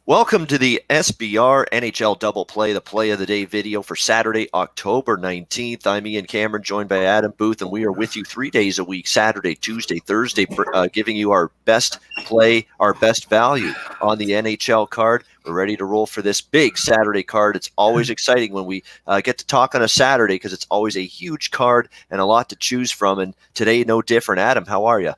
Welcome to the SBR NHL Double Play, the Play of the Day video for Saturday, October 19th. I'm Ian Cameron, joined by Adam Boothe, and we are with you 3 days a week, Saturday, Tuesday, Thursday, giving you our best play, our best value on the NHL card. We're ready to roll for this big Saturday card. It's always exciting when we get to talk on a Saturday because it's always a huge card and a lot to choose from, and today, no different. Adam, how are you?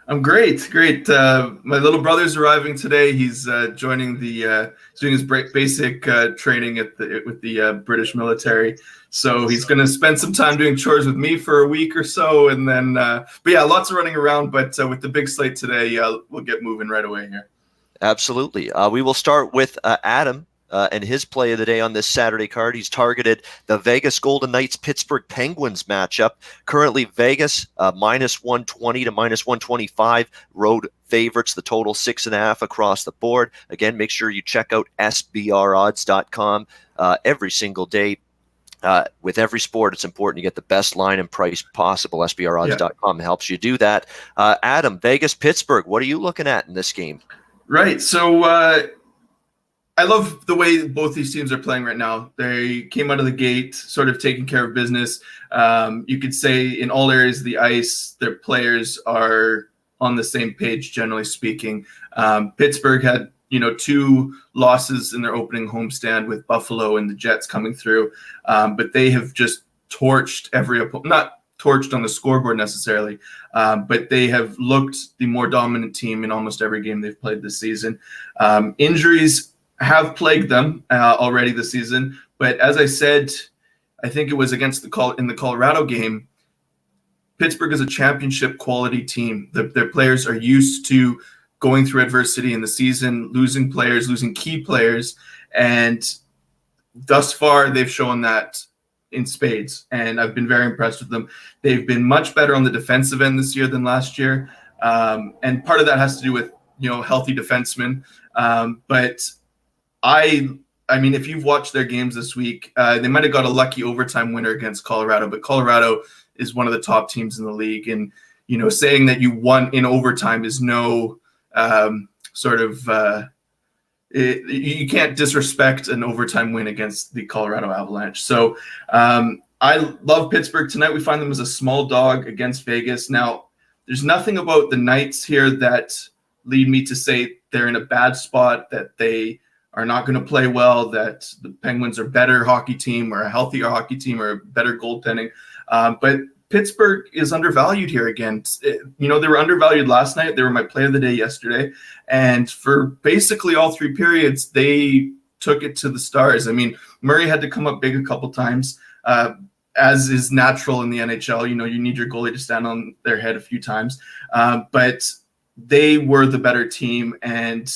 I'm great. My little brother's arriving today. He's joining the doing his basic training with the British military. So he's going to spend some time doing chores with me for a week or so, and then. But yeah, lots of running around. But with the big slate today, we'll get moving right away here. Absolutely. We will start with Adam. And his play of the day on this Saturday card. He's targeted the Vegas Golden Knights Pittsburgh Penguins matchup. Currently Vegas minus 120 to minus 125 road favorites, the total 6.5 across the board. Again, make sure you check out sbrodds.com every single day. With every sport, it's important to get the best line and price possible. sbrodds.com helps you do that. Adam, Vegas Pittsburgh, what are you looking at in this game? Right. So I love the way both these teams are playing right now. They came out of the gate sort of taking care of business. You could say in all areas of the ice, their players are on the same page, generally speaking. Pittsburgh had, 2 losses in their opening homestand with Buffalo and the Jets coming through. But they have just torched every opponent, not torched on the scoreboard necessarily, but they have looked the more dominant team in almost every game they've played this season. Injuries have plagued them already this season, but as I said, I think it was against in the Colorado game, Pittsburgh is a championship quality team. Their players are used to going through adversity in the season, losing players, losing key players, and thus far they've shown that in spades, and I've been very impressed with them. They've been much better on the defensive end this year than last year, and part of that has to do with healthy defensemen, but I mean, if you've watched their games this week, they might have got a lucky overtime winner against Colorado, but Colorado is one of the top teams in the league. And, saying that you won in overtime is no you can't disrespect an overtime win against the Colorado Avalanche. So I love Pittsburgh tonight. We find them as a small dog against Vegas. Now, there's nothing about the Knights here that lead me to say they're in a bad spot, that they are not going to play well, that the Penguins are a better hockey team or a healthier hockey team or better goaltending. But Pittsburgh is undervalued here again. They were undervalued last night. They were my play of the day yesterday. And for basically all 3 periods, they took it to the stars. I mean, Murray had to come up big a couple times, as is natural in the NHL. You need your goalie to stand on their head a few times. But they were the better team, and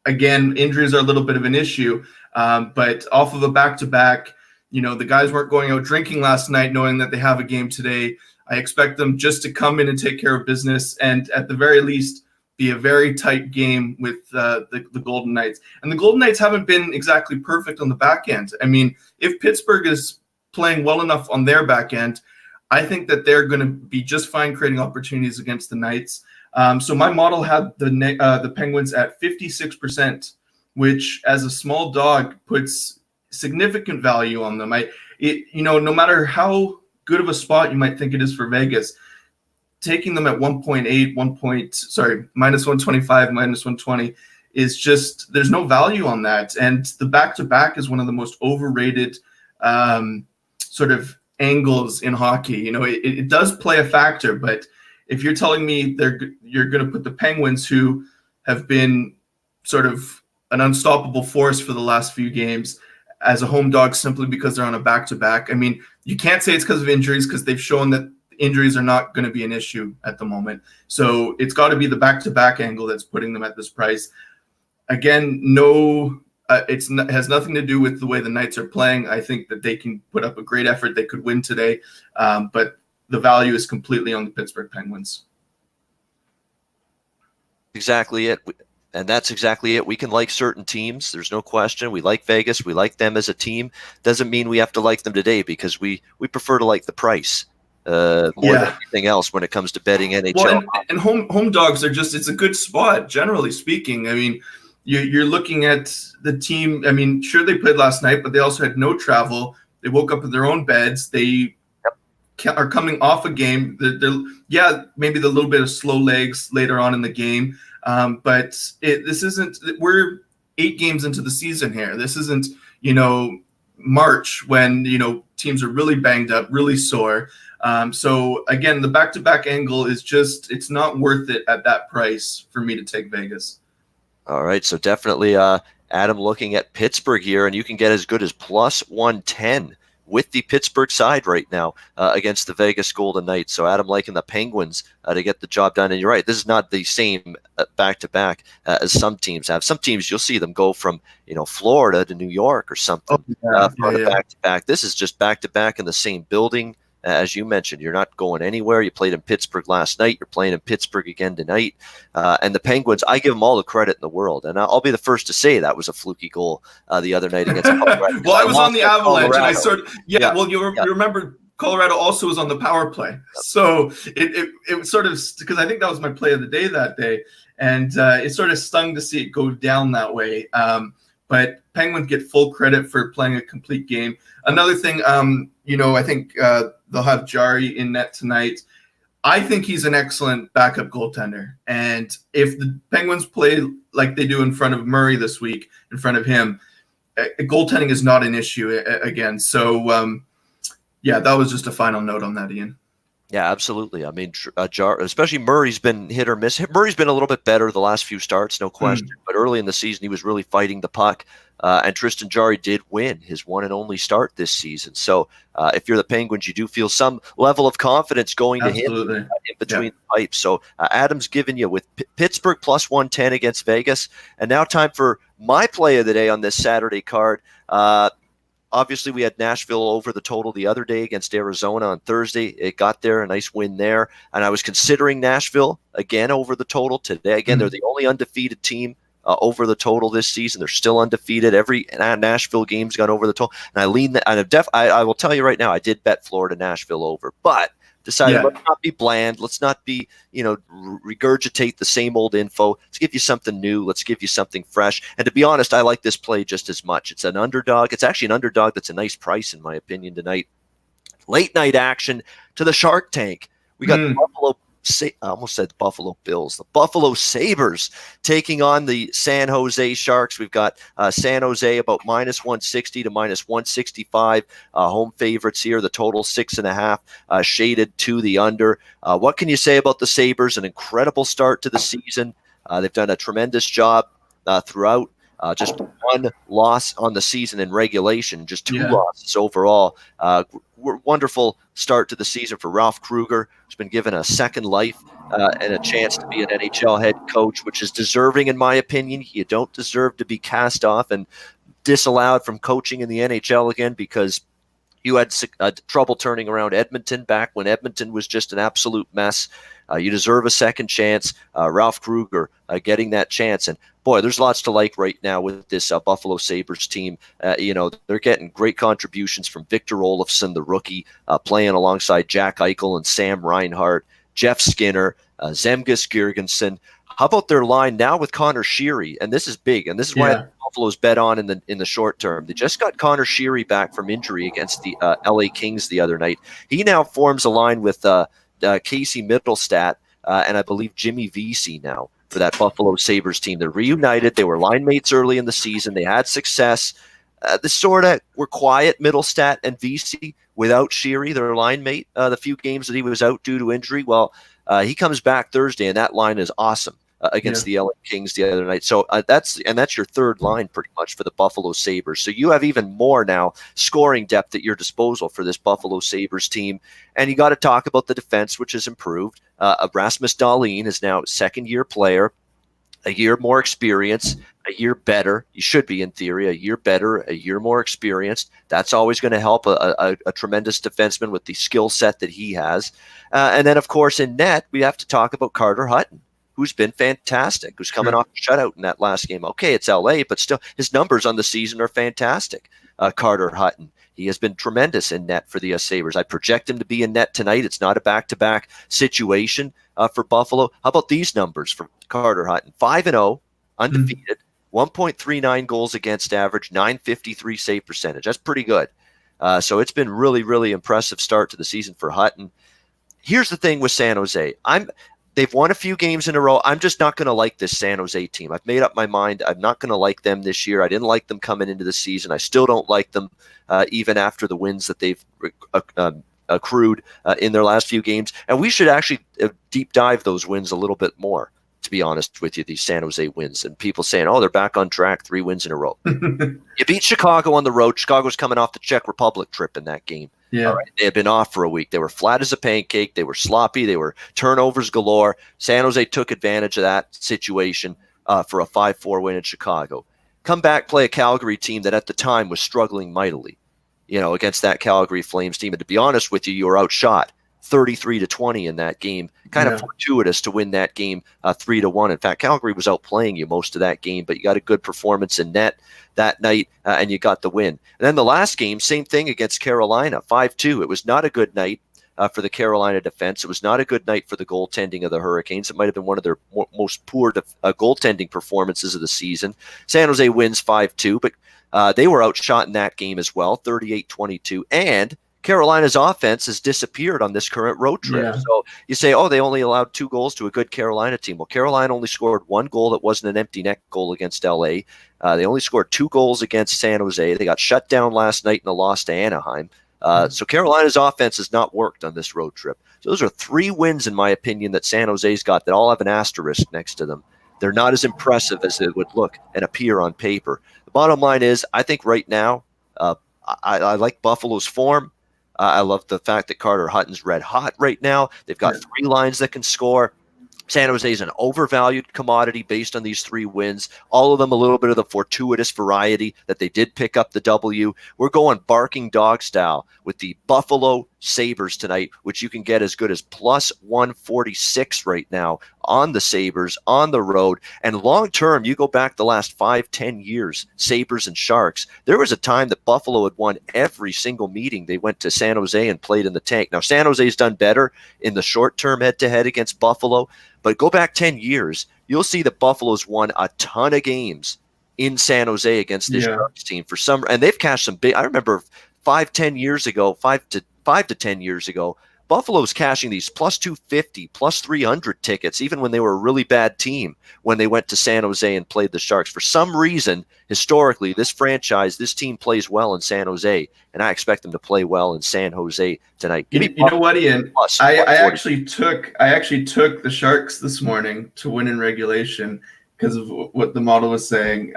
again, injuries are a little bit of an issue, but off of a back-to-back, the guys weren't going out drinking last night knowing that they have a game today. I expect them just to come in and take care of business and at the very least be a very tight game with the Golden Knights. And the Golden Knights haven't been exactly perfect on the back end. I mean, if Pittsburgh is playing well enough on their back end, I think that they're going to be just fine creating opportunities against the Knights. So my model had the Penguins at 56%, which as a small dog puts significant value on them. No matter how good of a spot you might think it is for Vegas, taking them at 1.8, minus 125, minus 120 is just, there's no value on that. And the back-to-back is one of the most overrated sort of angles in hockey. It does play a factor, but if you're telling me you're going to put the Penguins, who have been sort of an unstoppable force for the last few games, as a home dog simply because they're on a back-to-back, I mean, you can't say it's because of injuries, because they've shown that injuries are not going to be an issue at the moment. So it's got to be the back-to-back angle that's putting them at this price. Again, has nothing to do with the way the Knights are playing. I think that they can put up a great effort. They could win today, but the value is completely on the Pittsburgh Penguins. Exactly it. And that's exactly it. We can like certain teams. There's no question. We like Vegas. We like them as a team. Doesn't mean we have to like them today, because we prefer to like the price more than anything else when it comes to betting NHL. Well, and home dogs are just, it's a good spot, generally speaking. I mean, you're looking at the team. I mean, sure, they played last night, but they also had no travel. They woke up in their own beds. They are coming off a game. Maybe the little bit of slow legs later on in the game, but this isn't. We're 8 games into the season here. This isn't, March when, teams are really banged up, really sore. So again, the back-to-back angle is just, it's not worth it at that price for me to take Vegas. All right, so definitely Adam looking at Pittsburgh here, and you can get as good as plus 110 with the Pittsburgh side right now against the Vegas Golden Knights. So Adam liking the Penguins to get the job done. And you're right, this is not the same back-to-back as some teams have. Some teams, you'll see them go from Florida to New York or something for the back-to-back. This is just back-to-back in the same building. As you mentioned, you're not going anywhere. You played in Pittsburgh last night. You're playing in Pittsburgh again tonight. And the Penguins, I give them all the credit in the world. And I'll be the first to say that was a fluky goal the other night against Colorado. Well, I was on the Avalanche, and I remember Colorado also was on the power play. So it sort of, because I think that was my play of the day that day. And it sort of stung to see it go down that way. But Penguins get full credit for playing a complete game. Another thing, I think they'll have Jari in net tonight. I think he's an excellent backup goaltender. And if the Penguins play like they do in front of Murray this week, in front of him, goaltending is not an issue again. So, that was just a final note on that, Ian. Yeah, absolutely. I mean, especially Murray's been hit or miss. Murray's been a little bit better the last few starts, no question. But early in the season, he was really fighting the puck. And Tristan Jarry did win his one and only start this season. So if you're the Penguins, you do feel some level of confidence going to him in between the pipes. So Adam's given you with Pittsburgh plus 110 against Vegas. And now time for my play of the day on this Saturday card. Obviously, we had Nashville over the total the other day against Arizona on Thursday. It got there, a nice win there. And I was considering Nashville again over the total today. Again, they're the only undefeated team over the total this season. They're still undefeated. Every Nashville game's gone over the total. And I lean that. I will tell you right now, I did bet Florida Nashville over, but decided let's not be bland. Let's not be, regurgitate the same old info. Let's give you something new. Let's give you something fresh. And to be honest, I like this play just as much. It's an underdog. It's actually an underdog that's a nice price, in my opinion, tonight. Late night action to the Shark Tank. We got Buffalo. I almost said the Buffalo Bills. The Buffalo Sabres taking on the San Jose Sharks. We've got San Jose about minus 160 to minus 165. Home favorites here. The total 6.5, shaded to the under. What can you say about the Sabres? An incredible start to the season. They've done a tremendous job throughout. Just one loss on the season in regulation, just 2 losses overall. Wonderful start to the season for Ralph Kruger, who's been given a second life and a chance to be an NHL head coach, which is deserving, in my opinion. You don't deserve to be cast off and disallowed from coaching in the NHL again, because you had trouble turning around Edmonton back when Edmonton was just an absolute mess. You deserve a second chance. Ralph Kruger getting that chance. And boy, there's lots to like right now with this Buffalo Sabres team. They're getting great contributions from Victor Olofsson, the rookie, playing alongside Jack Eichel and Sam Reinhart, Jeff Skinner, Zemgus Girgensson. How about their line now with Connor Sheary? And this is big, and this is why Buffalo's bet on in the short term. They just got Connor Sheary back from injury against the LA Kings the other night. He now forms a line with Casey Mittelstadt and I believe Jimmy Vesey now for that Buffalo Sabres team. They're reunited. They were line mates early in the season. They had success. The sort of were quiet, Mittelstadt and Vesey, without Sheary, their line mate, the few games that he was out due to injury. Well, he comes back Thursday, and that line is awesome against the LA Kings the other night. So that's your third line pretty much for the Buffalo Sabres. So you have even more now scoring depth at your disposal for this Buffalo Sabres team. And you got to talk about the defense, which has improved. Rasmus Dahlin is now a second-year player, a year more experience, a year better. You should be, in theory, a year better, a year more experienced. That's always going to help a tremendous defenseman with the skill set that he has. And then, of course, in net, we have to talk about Carter Hutton, who's been fantastic, who's coming off a shutout in that last game. Okay, it's LA, but still his numbers on the season are fantastic. Carter Hutton, he has been tremendous in net for the Sabres. I project him to be in net tonight. It's not a back-to-back situation for Buffalo. How about these numbers for Carter Hutton? 5-0, undefeated, 1.39 goals against average, 953 save percentage. That's pretty good. So it's been really, really impressive start to the season for Hutton. Here's the thing with San Jose. They've won a few games in a row. I'm just not going to like this San Jose team. I've made up my mind. I'm not going to like them this year. I didn't like them coming into the season. I still don't like them even after the wins that they've accrued in their last few games. And we should actually deep dive those wins a little bit more, to be honest with you, these San Jose wins. And people saying, oh, they're back on track, 3 wins in a row. You beat Chicago on the road. Chicago's coming off the Czech Republic trip in that game. Yeah. All right. They had been off for a week. They were flat as a pancake. They were sloppy. They were turnovers galore. San Jose took advantage of that situation for a 5-4 win in Chicago. Come back, play a Calgary team that at the time was struggling mightily, against that Calgary Flames team. And to be honest with you, you were outshot 33-20 in that game. Kind of fortuitous to win that game 3-1. In fact, Calgary was outplaying you most of that game, but you got a good performance in net that night, and you got the win. And then the last game, same thing against Carolina, 5-2. It was not a good night for the Carolina defense. It was not a good night for the goaltending of the Hurricanes. It might have been one of their most poor goaltending performances of the season. San Jose wins 5-2, but they were outshot in that game as well, 38-22. And Carolina's offense has disappeared on this current road trip. Yeah. So you say, oh, they only allowed 2 goals to a good Carolina team. Well, Carolina only scored 1 goal that wasn't an empty net goal against LA. They only scored 2 goals against San Jose. They got shut down last night in a loss to Anaheim. So Carolina's offense has not worked on this road trip. So those are 3 wins, in my opinion, that San Jose's got that all have an asterisk next to them. They're not as impressive as it would look and appear on paper. The bottom line is, I think right now, I like Buffalo's form. I love the fact that Carter Hutton's red hot right now. They've got 3 lines that can score. San Jose is an overvalued commodity based on these 3 wins. All of them a little bit of the fortuitous variety that they did pick up the W. We're going barking dog style with the Buffalo Sabres tonight, which you can get as good as plus 146 right now on the Sabres on the road. And long term, you go back the last 5-10 years, Sabres and Sharks. There was a time that Buffalo had won every single meeting they went to San Jose and played in the tank. Now, San Jose's done better in the short term head-to-head against Buffalo, but go back 10 years, you'll see that Buffalo's won a ton of games in San Jose against this Sharks team for some, and they've cashed some big. I remember 5 to 10 years ago, Buffalo's cashing these plus 250, plus 300 tickets, even when they were a really bad team, when they went to San Jose and played the Sharks. For some reason, historically, this franchise, this team plays well in San Jose, and I expect them to play well in San Jose tonight. You know what, Ian? I actually took the Sharks this morning to win in regulation because of what the model was saying.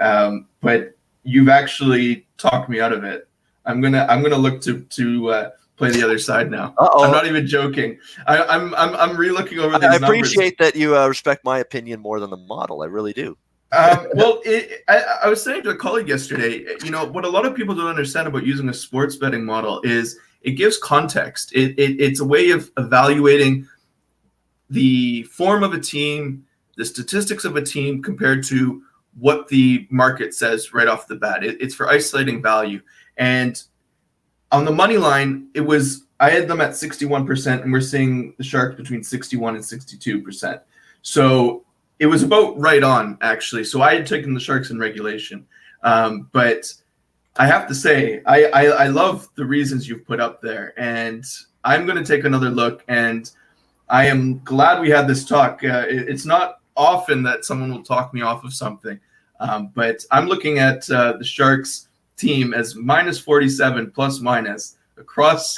But you've actually talked me out of it. I'm gonna look to play the other side now. I'm not even joking. I'm re-looking over these numbers. I appreciate that you respect my opinion more than the model. I really do. Well, I was saying to a colleague yesterday, what a lot of people don't understand about using a sports betting model is it gives context. It's a way of evaluating the form of a team, the statistics of a team compared to what the market says right off the bat. It's for isolating value. And on the money line, I had them at 61%, and we're seeing the Sharks between 61 and 62%. So it was about right on, actually. So I had taken the Sharks in regulation. But I have to say, I love the reasons you've put up there. And I'm going to take another look. And I am glad we had this talk. It's not often that someone will talk me off of something. But I'm looking at the Sharks team as minus 47 plus minus across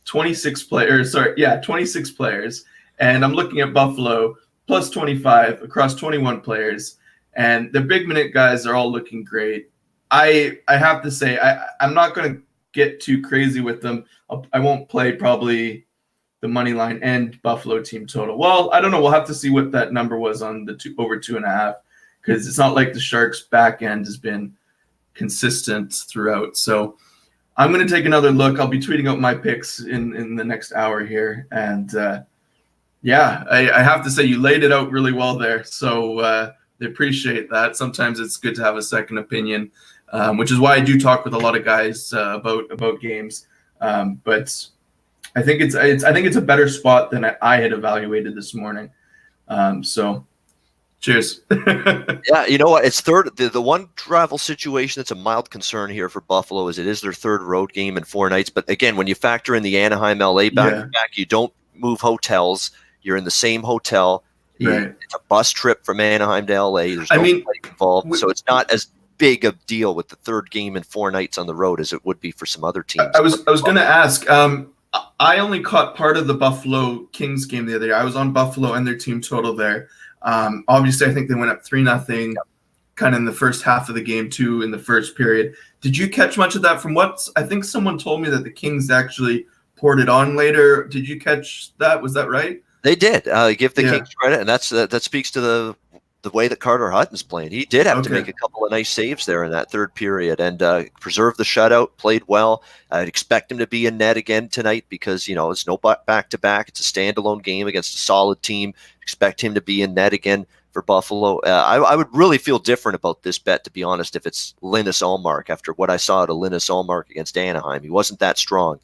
26 players. 26 players. And I'm looking at Buffalo plus 25 across 21 players. And the big minute guys are all looking great. I have to say, I'm not going to get too crazy with them. I won't play probably the money line and Buffalo team total. Well, I don't know. We'll have to see what that number was on the over 2.5, because it's not like the Sharks back end has been consistent throughout. So I'm going to take another look. I'll be tweeting out my picks in the next hour here. And I have to say you laid it out really well there. So they appreciate that. Sometimes it's good to have a second opinion, which is why I do talk with a lot of guys about games. But I think it's a better spot than I had evaluated this morning. So Cheers. Yeah, you know what? It's third. The one travel situation that's a mild concern here for Buffalo is it is their third road game in 4 nights. But again, when you factor in the Anaheim LA back-to-back, you don't move hotels. You're in the same hotel. Right. It's a bus trip from Anaheim to LA. There's no flight involved, so it's not as big a deal with the third game in 4 nights on the road as it would be for some other teams. I was going to ask. I only caught part of the Buffalo Kings game the other day. I was on Buffalo and their team total there. Obviously, I think they went up 3-0 kind of in the first half of the game, too, in the first period. Did you catch much of that? From what I think someone told me that the Kings actually poured it on later. Did you catch that? Was that right? They did. Give the Kings credit, and that speaks to the way that Carter Hutton's playing. He did have to make a couple of nice saves there in that third period and preserve the shutout, played well. I'd expect him to be in net again tonight because, it's no back-to-back. It's a standalone game against a solid team. Expect him to be in net again for Buffalo. I would really feel different about this bet, to be honest, if it's Linus Ullmark after what I saw out of Linus Ullmark against Anaheim. He wasn't that strong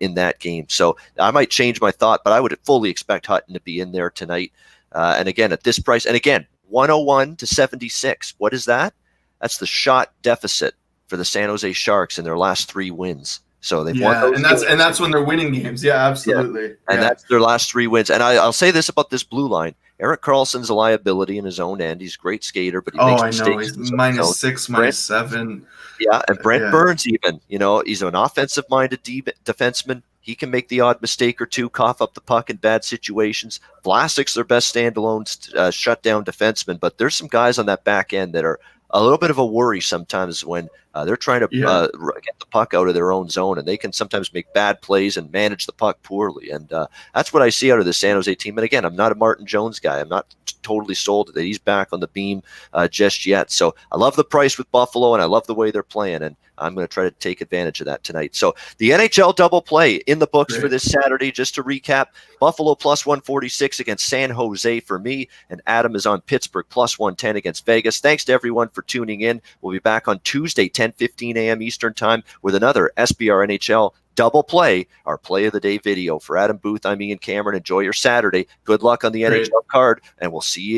in that game. So I might change my thought, but I would fully expect Hutton to be in there tonight. And again, at this price, and again, 101 to 76. What is that? That's the shot deficit for the San Jose Sharks in their last 3 wins. So they've won those and that's when they're winning games. Yeah, absolutely. Yeah. And that's their last 3 wins. And I'll say this about this blue line. Erik Karlsson's a liability in his own end. He's a great skater, but he makes mistakes. He's -6, -7. Yeah, and Brent Burns even, he's an offensive-minded defenseman. He can make the odd mistake or two, cough up the puck in bad situations. Vlasic's their best standalone shutdown defenseman, but there's some guys on that back end that are a little bit of a worry sometimes when they're trying to get the puck out of their own zone, and they can sometimes make bad plays and manage the puck poorly. And that's what I see out of the San Jose team. And again, I'm not a Martin Jones guy. I'm not totally sold that he's back on the beam just yet. So I love the price with Buffalo, and I love the way they're playing, and I'm going to try to take advantage of that tonight. So the NHL double play in the books for this Saturday. Just to recap, Buffalo +146 against San Jose for me, and Adam is on Pittsburgh +110 against Vegas. Thanks to everyone for tuning in. We'll be back on Tuesday, 10:15 a.m. Eastern Time with another SBR NHL double play, our play of the day video. For Adam Boothe, I'm Ian Cameron. Enjoy your Saturday. Good luck on the NHL card, and we'll see you again.